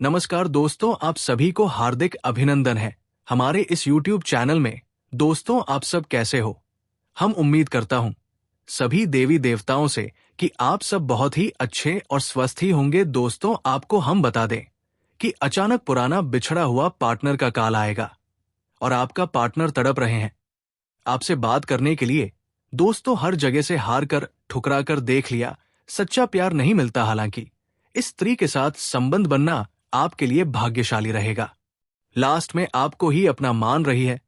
नमस्कार दोस्तों, आप सभी को हार्दिक अभिनंदन है हमारे इस YouTube चैनल में। दोस्तों, आप सब कैसे हो? हम उम्मीद करता हूँ सभी देवी देवताओं से कि आप सब बहुत ही अच्छे और स्वस्थ ही होंगे। दोस्तों, आपको हम बता दें कि अचानक पुराना बिछड़ा हुआ पार्टनर का कॉल आएगा और आपका पार्टनर तड़प रहे हैं आपसे बात करने के लिए। दोस्तों, हर जगह से हार कर ठुकरा कर देख लिया, सच्चा प्यार नहीं मिलता। हालांकि इस स्त्री के साथ संबंध बनना आपके लिए भाग्यशाली रहेगा। लास्ट में आपको ही अपना मान रही है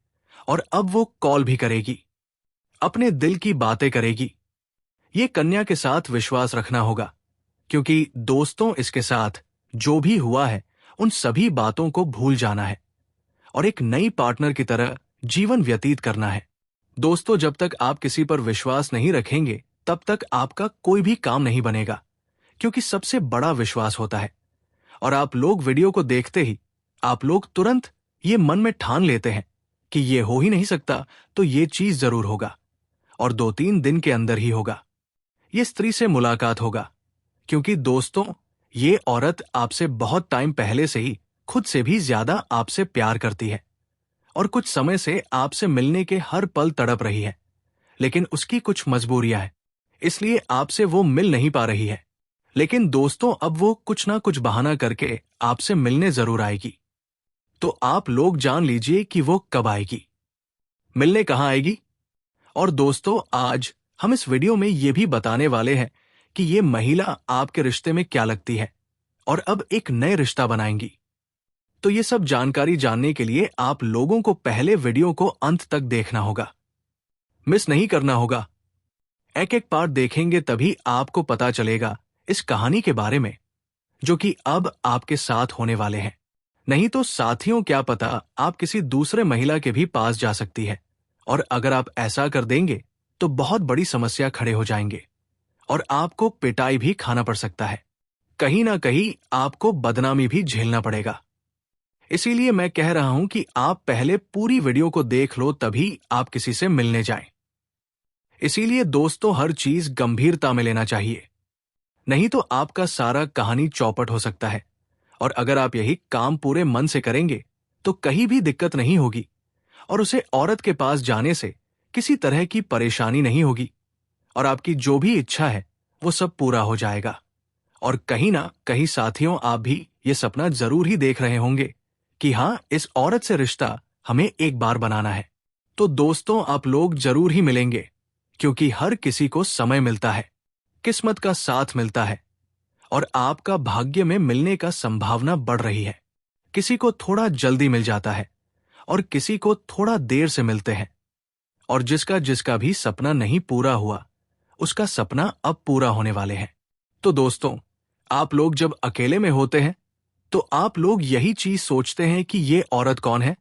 और अब वो कॉल भी करेगी, अपने दिल की बातें करेगी। ये कन्या के साथ विश्वास रखना होगा, क्योंकि दोस्तों इसके साथ जो भी हुआ है उन सभी बातों को भूल जाना है और एक नई पार्टनर की तरह जीवन व्यतीत करना है। दोस्तों, जब तक आप किसी पर विश्वास नहीं रखेंगे तब तक आपका कोई भी काम नहीं बनेगा, क्योंकि सबसे बड़ा विश्वास होता है। और आप लोग वीडियो को देखते ही आप लोग तुरंत ये मन में ठान लेते हैं कि ये हो ही नहीं सकता, तो ये चीज जरूर होगा और 2-3 दिन के अंदर ही होगा। ये स्त्री से मुलाकात होगा, क्योंकि दोस्तों ये औरत आपसे बहुत टाइम पहले से ही खुद से भी ज्यादा आपसे प्यार करती है और कुछ समय से आपसे मिलने के हर पल तड़प रही है। लेकिन उसकी कुछ मजबूरियां हैं, इसलिए आपसे वो मिल नहीं पा रही है। लेकिन दोस्तों, अब वो कुछ ना कुछ बहाना करके आपसे मिलने जरूर आएगी। तो आप लोग जान लीजिए कि वो कब आएगी, मिलने कहाँ आएगी। और दोस्तों, आज हम इस वीडियो में ये भी बताने वाले हैं कि ये महिला आपके रिश्ते में क्या लगती है और अब एक नए रिश्ता बनाएंगी। तो ये सब जानकारी जानने के लिए आप लोगों को पहले वीडियो को अंत तक देखना होगा, मिस नहीं करना होगा। एक एक पार्ट देखेंगे तभी आपको पता चलेगा इस कहानी के बारे में, जो कि अब आपके साथ होने वाले हैं। नहीं तो साथियों, क्या पता आप किसी दूसरे महिला के भी पास जा सकती है, और अगर आप ऐसा कर देंगे तो बहुत बड़ी समस्या खड़े हो जाएंगे और आपको पिटाई भी खाना पड़ सकता है। कहीं ना कहीं आपको बदनामी भी झेलना पड़ेगा। इसीलिए मैं कह रहा हूं कि आप पहले पूरी वीडियो को देख लो, तभी आप किसी से मिलने जाएं। इसीलिए दोस्तों, हर चीज गंभीरता में लेना चाहिए, नहीं तो आपका सारा कहानी चौपट हो सकता है। और अगर आप यही काम पूरे मन से करेंगे तो कहीं भी दिक्कत नहीं होगी और उसे औरत के पास जाने से किसी तरह की परेशानी नहीं होगी और आपकी जो भी इच्छा है वो सब पूरा हो जाएगा। और कहीं ना कहीं साथियों, आप भी ये सपना जरूर ही देख रहे होंगे कि हाँ, इस औरत से रिश्ता हमें एक बार बनाना है। तो दोस्तों, आप लोग जरूर ही मिलेंगे, क्योंकि हर किसी को समय मिलता है, किस्मत का साथ मिलता है और आपका भाग्य में मिलने का संभावना बढ़ रही है। किसी को थोड़ा जल्दी मिल जाता है और किसी को थोड़ा देर से मिलते हैं। और जिसका जिसका भी सपना नहीं पूरा हुआ, उसका सपना अब पूरा होने वाले हैं। तो दोस्तों, आप लोग जब अकेले में होते हैं तो आप लोग यही चीज सोचते हैं कि ये औरत कौन है,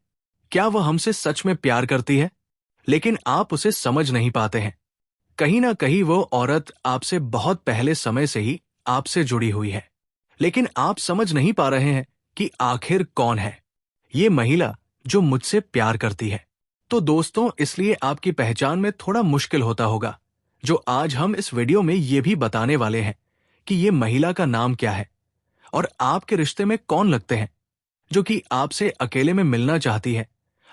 क्या वह हमसे सच में प्यार करती है। लेकिन आप उसे समझ नहीं पाते हैं। कहीं ना कहीं वो औरत आपसे बहुत पहले समय से ही आपसे जुड़ी हुई है, लेकिन आप समझ नहीं पा रहे हैं कि आखिर कौन है ये महिला जो मुझसे प्यार करती है। तो दोस्तों, इसलिए आपकी पहचान में थोड़ा मुश्किल होता होगा, जो आज हम इस वीडियो में ये भी बताने वाले हैं कि ये महिला का नाम क्या है और आपके रिश्ते में कौन लगते हैं, जो कि आपसे अकेले में मिलना चाहती है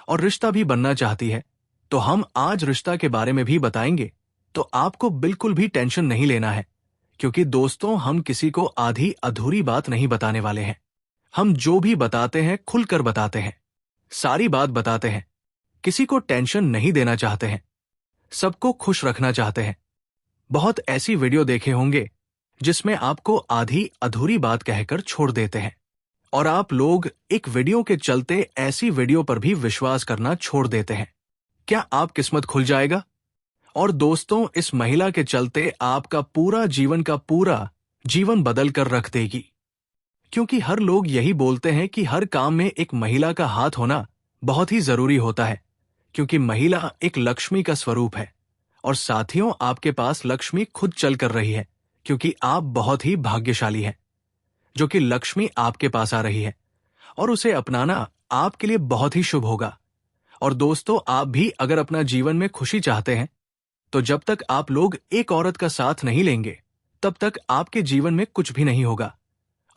और रिश्ता भी बनना चाहती है। तो हम आज रिश्ता के बारे में भी बताएंगे, तो आपको बिल्कुल भी टेंशन नहीं लेना है, क्योंकि दोस्तों, हम किसी को आधी अधूरी बात नहीं बताने वाले हैं। हम जो भी बताते हैं खुलकर बताते हैं, सारी बात बताते हैं। किसी को टेंशन नहीं देना चाहते हैं, सबको खुश रखना चाहते हैं। बहुत ऐसी वीडियो देखे होंगे जिसमें आपको आधी अधूरी बात कहकर छोड़ देते हैं और आप लोग एक वीडियो के चलते ऐसी वीडियो पर भी विश्वास करना छोड़ देते हैं। क्या आप किस्मत खुल जाएगा? और दोस्तों, इस महिला के चलते आपका पूरा जीवन का पूरा जीवन बदल कर रख देगी, क्योंकि हर लोग यही बोलते हैं कि हर काम में एक महिला का हाथ होना बहुत ही जरूरी होता है, क्योंकि महिला एक लक्ष्मी का स्वरूप है। और साथियों, आपके पास लक्ष्मी खुद चल कर रही है, क्योंकि आप बहुत ही भाग्यशाली हैं, जो कि लक्ष्मी आपके पास आ रही है और उसे अपनाना आपके लिए बहुत ही शुभ होगा। और दोस्तों, आप भी अगर अपना जीवन में खुशी चाहते हैं तो जब तक आप लोग एक औरत का साथ नहीं लेंगे, तब तक आपके जीवन में कुछ भी नहीं होगा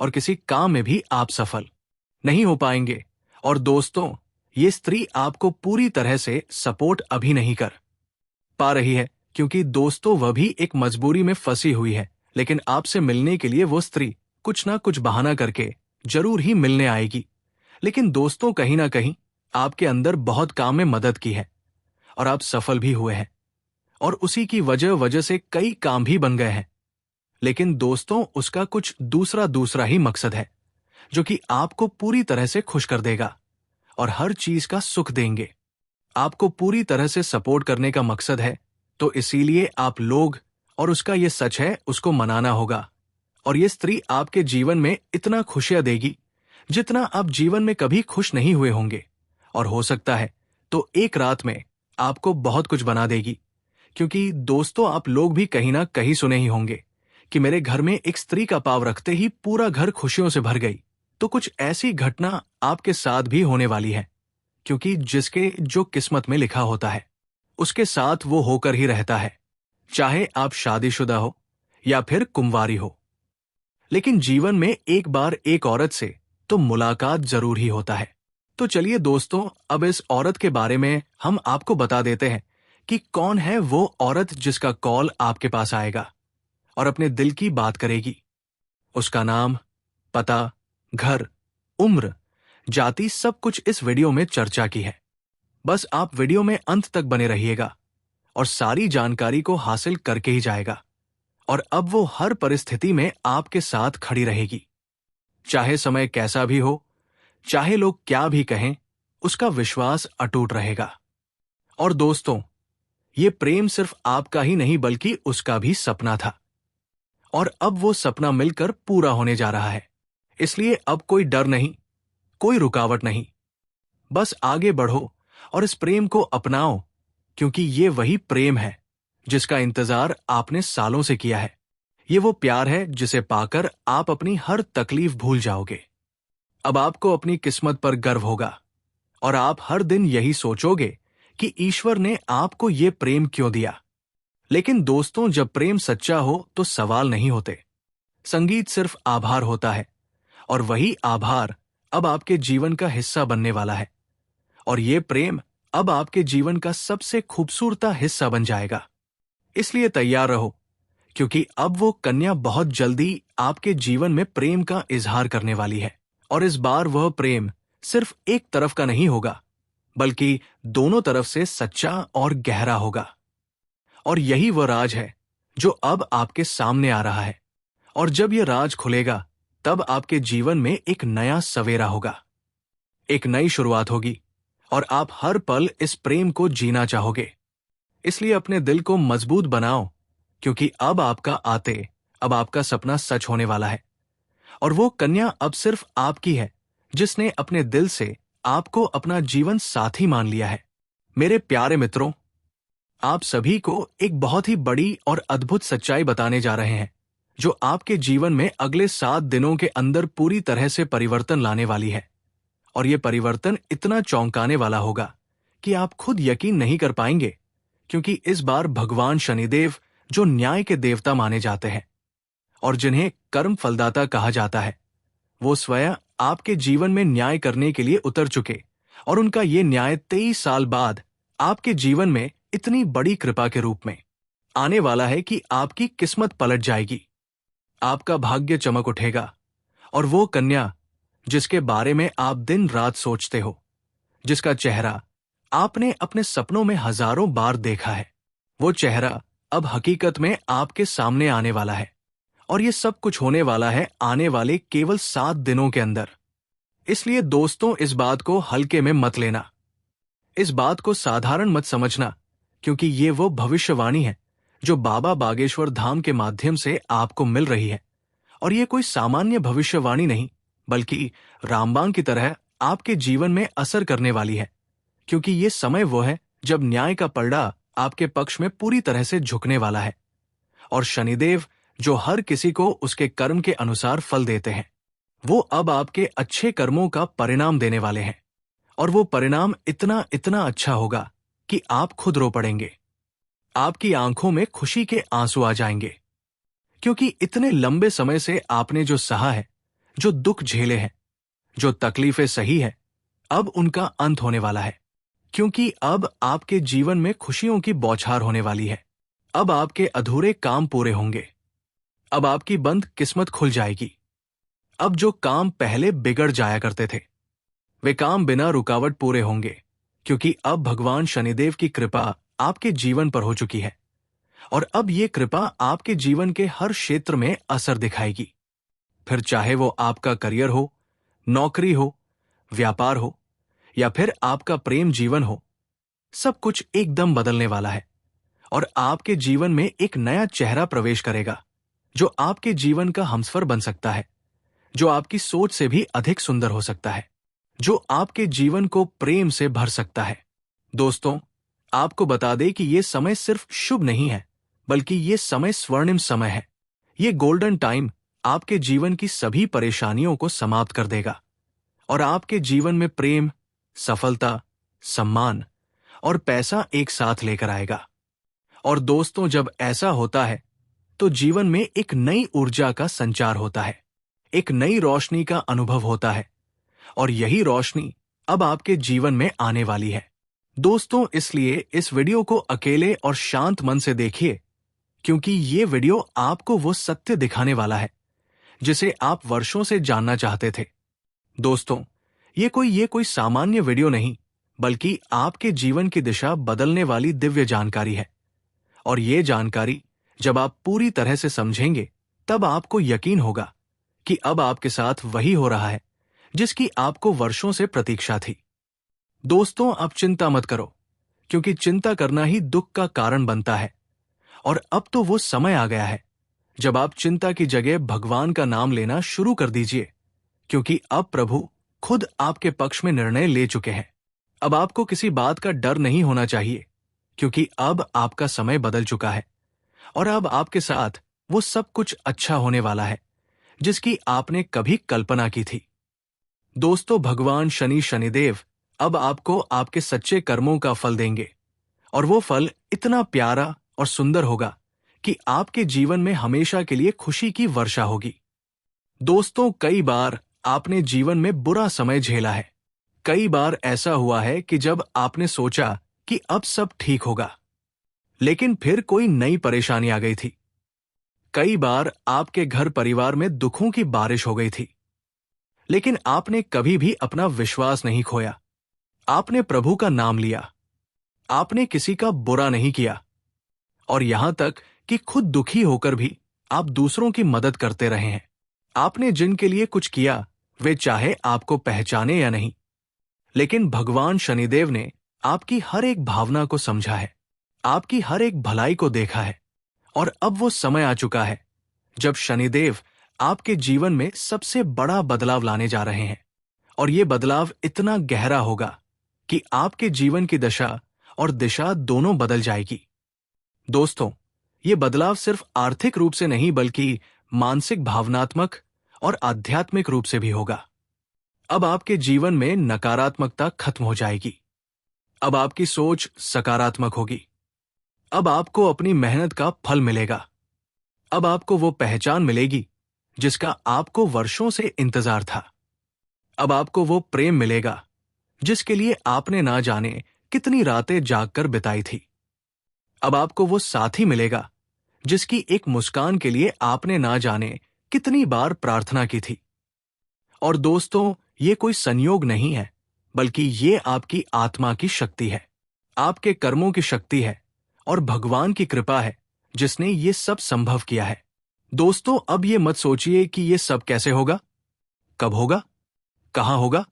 और किसी काम में भी आप सफल नहीं हो पाएंगे। और दोस्तों, ये स्त्री आपको पूरी तरह से सपोर्ट अभी नहीं कर पा रही है, क्योंकि दोस्तों वह भी एक मजबूरी में फंसी हुई है। लेकिन आपसे मिलने के लिए वो स्त्री कुछ ना कुछ बहाना करके जरूर ही मिलने आएगी। लेकिन दोस्तों, कहीं ना कहीं आपके अंदर बहुत काम में मदद की है और आप सफल भी हुए हैं, और उसी की वजह वजह से कई काम भी बन गए हैं। लेकिन दोस्तों, उसका कुछ दूसरा दूसरा ही मकसद है, जो कि आपको पूरी तरह से खुश कर देगा और हर चीज का सुख देंगे। आपको पूरी तरह से सपोर्ट करने का मकसद है, तो इसीलिए आप लोग, और उसका ये सच है, उसको मनाना होगा। और ये स्त्री आपके जीवन में इतना खुशियां देगी जितना आप जीवन में कभी खुश नहीं हुए होंगे। और हो सकता है तो एक रात में आपको बहुत कुछ बना देगी। क्योंकि दोस्तों, आप लोग भी कहीं ना कहीं सुने ही होंगे कि मेरे घर में एक स्त्री का पांव रखते ही पूरा घर खुशियों से भर गई। तो कुछ ऐसी घटना आपके साथ भी होने वाली है, क्योंकि जिसके जो किस्मत में लिखा होता है उसके साथ वो होकर ही रहता है, चाहे आप शादीशुदा हो या फिर कुंवारी हो। लेकिन जीवन में एक बार एक औरत से तो मुलाकात जरूर ही होता है। तो चलिए दोस्तों, अब इस औरत के बारे में हम आपको बता देते हैं कि कौन है वो औरत जिसका कॉल आपके पास आएगा और अपने दिल की बात करेगी। उसका नाम, पता, घर, उम्र, जाति, सब कुछ इस वीडियो में चर्चा की है। बस आप वीडियो में अंत तक बने रहिएगा और सारी जानकारी को हासिल करके ही जाएगा। और अब वो हर परिस्थिति में आपके साथ खड़ी रहेगी, चाहे समय कैसा भी हो, चाहे लोग क्या भी कहें, उसका विश्वास अटूट रहेगा। और दोस्तों, ये प्रेम सिर्फ आपका ही नहीं बल्कि उसका भी सपना था, और अब वो सपना मिलकर पूरा होने जा रहा है। इसलिए अब कोई डर नहीं, कोई रुकावट नहीं, बस आगे बढ़ो और इस प्रेम को अपनाओ, क्योंकि ये वही प्रेम है जिसका इंतजार आपने सालों से किया है। ये वो प्यार है जिसे पाकर आप अपनी हर तकलीफ भूल जाओगे। अब आपको अपनी किस्मत पर गर्व होगा और आप हर दिन यही सोचोगे कि ईश्वर ने आपको ये प्रेम क्यों दिया। लेकिन दोस्तों, जब प्रेम सच्चा हो तो सवाल नहीं होते, संगीत सिर्फ आभार होता है, और वही आभार अब आपके जीवन का हिस्सा बनने वाला है। और ये प्रेम अब आपके जीवन का सबसे खूबसूरत हिस्सा बन जाएगा। इसलिए तैयार रहो, क्योंकि अब वो कन्या बहुत जल्दी आपके जीवन में प्रेम का इजहार करने वाली है। और इस बार वह प्रेम सिर्फ एक तरफ का नहीं होगा, बल्कि दोनों तरफ से सच्चा और गहरा होगा। और यही वह राज है जो अब आपके सामने आ रहा है। और जब यह राज खुलेगा, तब आपके जीवन में एक नया सवेरा होगा, एक नई शुरुआत होगी, और आप हर पल इस प्रेम को जीना चाहोगे। इसलिए अपने दिल को मजबूत बनाओ, क्योंकि अब आपका सपना सच होने वाला है। और वो कन्या अब सिर्फ आपकी है, जिसने अपने दिल से आपको अपना जीवन साथी मान लिया है। मेरे प्यारे मित्रों, आप सभी को एक बहुत ही बड़ी और अद्भुत सच्चाई बताने जा रहे हैं, जो आपके जीवन में अगले 7 दिनों के अंदर पूरी तरह से परिवर्तन लाने वाली है। और ये परिवर्तन इतना चौंकाने वाला होगा कि आप खुद यकीन नहीं कर पाएंगे, क्योंकि इस बार भगवान शनिदेव, जो न्याय के देवता माने जाते हैं और जिन्हें कर्म फलदाता कहा जाता है, वो स्वयं आपके जीवन में न्याय करने के लिए उतर चुके। और उनका ये न्याय 23 साल बाद आपके जीवन में इतनी बड़ी कृपा के रूप में आने वाला है कि आपकी किस्मत पलट जाएगी, आपका भाग्य चमक उठेगा। और वो कन्या जिसके बारे में आप दिन रात सोचते हो, जिसका चेहरा आपने अपने सपनों में हजारों बार देखा है, वो चेहरा अब हकीकत में आपके सामने आने वाला है। और ये सब कुछ होने वाला है आने वाले केवल 7 दिनों के अंदर। इसलिए दोस्तों, इस बात को हल्के में मत लेना, इस बात को साधारण मत समझना, क्योंकि ये वो भविष्यवाणी है जो बाबा बागेश्वर धाम के माध्यम से आपको मिल रही है। और ये कोई सामान्य भविष्यवाणी नहीं, बल्कि रामबाण की तरह आपके जीवन में असर करने वाली है, क्योंकि ये समय वो है जब न्याय का पलड़ा आपके पक्ष में पूरी तरह से झुकने वाला है। और शनिदेव, जो हर किसी को उसके कर्म के अनुसार फल देते हैं, वो अब आपके अच्छे कर्मों का परिणाम देने वाले हैं। और वो परिणाम इतना इतना अच्छा होगा कि आप खुद रो पड़ेंगे, आपकी आंखों में खुशी के आंसू आ जाएंगे, क्योंकि इतने लंबे समय से आपने जो सहा है, जो दुख झेले हैं, जो तकलीफें सही है, अब उनका अंत होने वाला है, क्योंकि अब आपके जीवन में खुशियों की बौछार होने वाली है। अब आपके अधूरे काम पूरे होंगे। अब आपकी बंद किस्मत खुल जाएगी। अब जो काम पहले बिगड़ जाया करते थे, वे काम बिना रुकावट पूरे होंगे, क्योंकि अब भगवान शनिदेव की कृपा आपके जीवन पर हो चुकी है। और अब ये कृपा आपके जीवन के हर क्षेत्र में असर दिखाएगी। फिर चाहे वो आपका करियर हो, नौकरी हो, व्यापार हो, या फिर आपका प्रेम जीवन हो, सब कुछ एकदम बदलने वाला है। और आपके जीवन में एक नया चेहरा प्रवेश करेगा, जो आपके जीवन का हमसफर बन सकता है, जो आपकी सोच से भी अधिक सुंदर हो सकता है, जो आपके जीवन को प्रेम से भर सकता है। दोस्तों, आपको बता दें कि यह समय सिर्फ शुभ नहीं है, बल्कि ये समय स्वर्णिम समय है। ये गोल्डन टाइम आपके जीवन की सभी परेशानियों को समाप्त कर देगा और आपके जीवन में प्रेम, सफलता, सम्मान और पैसा एक साथ लेकर आएगा। और दोस्तों, जब ऐसा होता है तो जीवन में एक नई ऊर्जा का संचार होता है, एक नई रोशनी का अनुभव होता है, और यही रोशनी अब आपके जीवन में आने वाली है। दोस्तों, इसलिए इस वीडियो को अकेले और शांत मन से देखिए, क्योंकि ये वीडियो आपको वो सत्य दिखाने वाला है जिसे आप वर्षों से जानना चाहते थे। दोस्तों, ये कोई सामान्य वीडियो नहीं, बल्कि आपके जीवन की दिशा बदलने वाली दिव्य जानकारी है। और ये जानकारी जब आप पूरी तरह से समझेंगे, तब आपको यकीन होगा कि अब आपके साथ वही हो रहा है जिसकी आपको वर्षों से प्रतीक्षा थी। दोस्तों, अब चिंता मत करो, क्योंकि चिंता करना ही दुख का कारण बनता है। और अब तो वो समय आ गया है जब आप चिंता की जगह भगवान का नाम लेना शुरू कर दीजिए, क्योंकि अब प्रभु खुद आपके पक्ष में निर्णय ले चुके हैं। अब आपको किसी बात का डर नहीं होना चाहिए, क्योंकि अब आपका समय बदल चुका है और अब आपके साथ वो सब कुछ अच्छा होने वाला है जिसकी आपने कभी कल्पना की थी। दोस्तों, भगवान शनिदेव अब आपको आपके सच्चे कर्मों का फल देंगे, और वो फल इतना प्यारा और सुंदर होगा कि आपके जीवन में हमेशा के लिए खुशी की वर्षा होगी। दोस्तों, कई बार आपने जीवन में बुरा समय झेला है। कई बार ऐसा हुआ है कि जब आपने सोचा कि अब सब ठीक होगा, लेकिन फिर कोई नई परेशानी आ गई थी। कई बार आपके घर परिवार में दुखों की बारिश हो गई थी, लेकिन आपने कभी भी अपना विश्वास नहीं खोया। आपने प्रभु का नाम लिया, आपने किसी का बुरा नहीं किया, और यहां तक कि खुद दुखी होकर भी आप दूसरों की मदद करते रहे हैं। आपने जिनके लिए कुछ किया, वे चाहे आपको पहचाने या नहीं, लेकिन भगवान शनिदेव ने आपकी हर एक भावना को समझा है, आपकी हर एक भलाई को देखा है। और अब वो समय आ चुका है जब शनिदेव आपके जीवन में सबसे बड़ा बदलाव लाने जा रहे हैं। और ये बदलाव इतना गहरा होगा कि आपके जीवन की दशा और दिशा दोनों बदल जाएगी। दोस्तों, ये बदलाव सिर्फ आर्थिक रूप से नहीं, बल्कि मानसिक, भावनात्मक और आध्यात्मिक रूप से भी होगा। अब आपके जीवन में नकारात्मकता खत्म हो जाएगी। अब आपकी सोच सकारात्मक होगी। अब आपको अपनी मेहनत का फल मिलेगा। अब आपको वो पहचान मिलेगी जिसका आपको वर्षों से इंतजार था। अब आपको वो प्रेम मिलेगा जिसके लिए आपने ना जाने कितनी रातें जागकर बिताई थी। अब आपको वो साथी मिलेगा जिसकी एक मुस्कान के लिए आपने ना जाने कितनी बार प्रार्थना की थी। और दोस्तों, ये कोई संयोग नहीं है, बल्कि ये आपकी आत्मा की शक्ति है, आपके कर्मों की शक्ति है और भगवान की कृपा है जिसने ये सब संभव किया है। दोस्तों, अब ये मत सोचिए कि ये सब कैसे होगा, कब होगा, कहां होगा,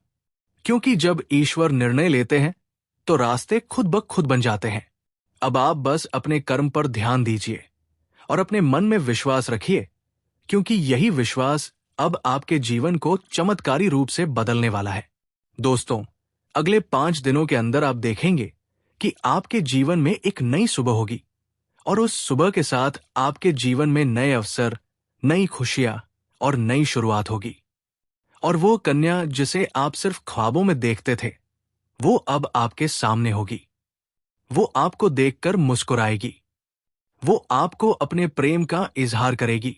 क्योंकि जब ईश्वर निर्णय लेते हैं तो रास्ते खुद ब खुद बन जाते हैं। अब आप बस अपने कर्म पर ध्यान दीजिए और अपने मन में विश्वास रखिए, क्योंकि यही विश्वास अब आपके जीवन को चमत्कारी रूप से बदलने वाला है। दोस्तों, अगले 5 दिनों के अंदर आप देखेंगे कि आपके जीवन में एक नई सुबह होगी, और उस सुबह के साथ आपके जीवन में नए अवसर, नई खुशियां और नई शुरुआत होगी। और वो कन्या जिसे आप सिर्फ ख्वाबों में देखते थे, वो अब आपके सामने होगी। वो आपको देखकर मुस्कुराएगी। वो आपको अपने प्रेम का इजहार करेगी।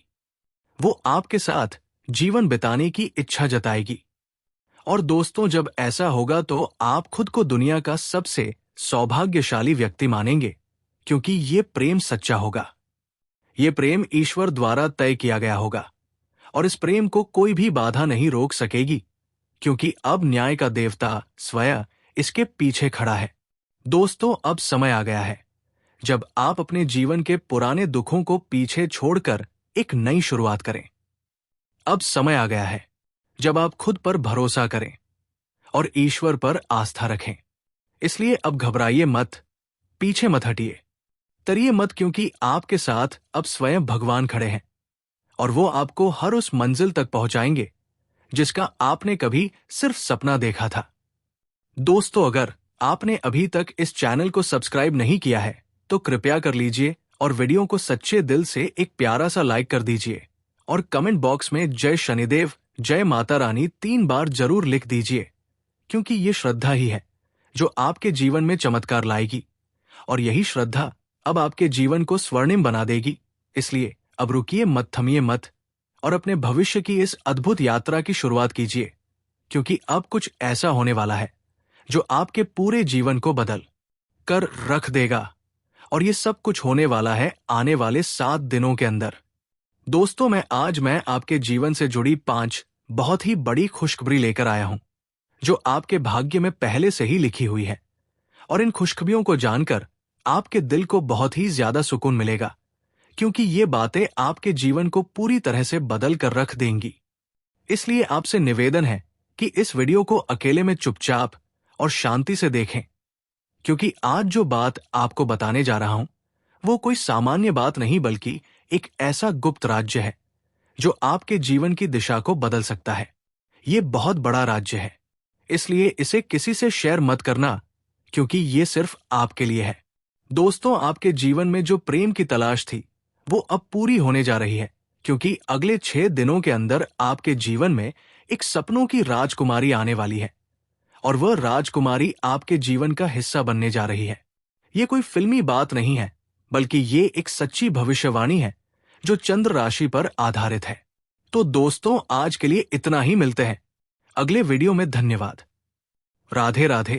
वो आपके साथ जीवन बिताने की इच्छा जताएगी। और दोस्तों, जब ऐसा होगा तो आप खुद को दुनिया का सबसे सौभाग्यशाली व्यक्ति मानेंगे, क्योंकि ये प्रेम सच्चा होगा। ये प्रेम ईश्वर द्वारा तय किया गया होगा और इस प्रेम को कोई भी बाधा नहीं रोक सकेगी, क्योंकि अब न्याय का देवता स्वयं इसके पीछे खड़ा है। दोस्तों, अब समय आ गया है जब आप अपने जीवन के पुराने दुखों को पीछे छोड़कर एक नई शुरुआत करें। अब समय आ गया है जब आप खुद पर भरोसा करें और ईश्वर पर आस्था रखें। इसलिए अब घबराइए मत, पीछे मत हटिए, तरिए मत, क्योंकि आपके साथ अब स्वयं भगवान खड़े हैं और वो आपको हर उस मंजिल तक पहुंचाएंगे जिसका आपने कभी सिर्फ सपना देखा था। दोस्तों, अगर आपने अभी तक इस चैनल को सब्सक्राइब नहीं किया है तो कृपया कर लीजिए और वीडियो को सच्चे दिल से एक प्यारा सा लाइक कर दीजिए और कमेंट बॉक्स में जय शनिदेव, जय माता रानी 3 बार जरूर लिख दीजिए, क्योंकि ये श्रद्धा ही है जो आपके जीवन में चमत्कार लाएगी और यही श्रद्धा अब आपके जीवन को स्वर्णिम बना देगी। इसलिए अब रुकिए मत, थमिए मत और अपने भविष्य की इस अद्भुत यात्रा की शुरुआत कीजिए, क्योंकि अब कुछ ऐसा होने वाला है जो आपके पूरे जीवन को बदल कर रख देगा और ये सब कुछ होने वाला है आने वाले 7 दिनों के अंदर। दोस्तों, आज मैं आपके जीवन से जुड़ी 5 बहुत ही बड़ी खुशखबरी लेकर आया हूं जो आपके भाग्य में पहले से ही लिखी हुई है और इन खुशखबरियों को जानकर आपके दिल को बहुत ही ज्यादा सुकून मिलेगा, क्योंकि ये बातें आपके जीवन को पूरी तरह से बदल कर रख देंगी। इसलिए आपसे निवेदन है कि इस वीडियो को अकेले में चुपचाप और शांति से देखें, क्योंकि आज जो बात आपको बताने जा रहा हूं वो कोई सामान्य बात नहीं, बल्कि एक ऐसा गुप्त राज्य है जो आपके जीवन की दिशा को बदल सकता है। ये बहुत बड़ा राज्य है, इसलिए इसे किसी से शेयर मत करना, क्योंकि ये सिर्फ आपके लिए है। दोस्तों, आपके जीवन में जो प्रेम की तलाश थी वो अब पूरी होने जा रही है, क्योंकि अगले 6 दिनों के अंदर आपके जीवन में एक सपनों की राजकुमारी आने वाली है और वह राजकुमारी आपके जीवन का हिस्सा बनने जा रही है। ये कोई फिल्मी बात नहीं है, बल्कि ये एक सच्ची भविष्यवाणी है जो चंद्र राशि पर आधारित है। तो दोस्तों, आज के लिए इतना ही, मिलते हैं अगले वीडियो में। धन्यवाद। राधे राधे।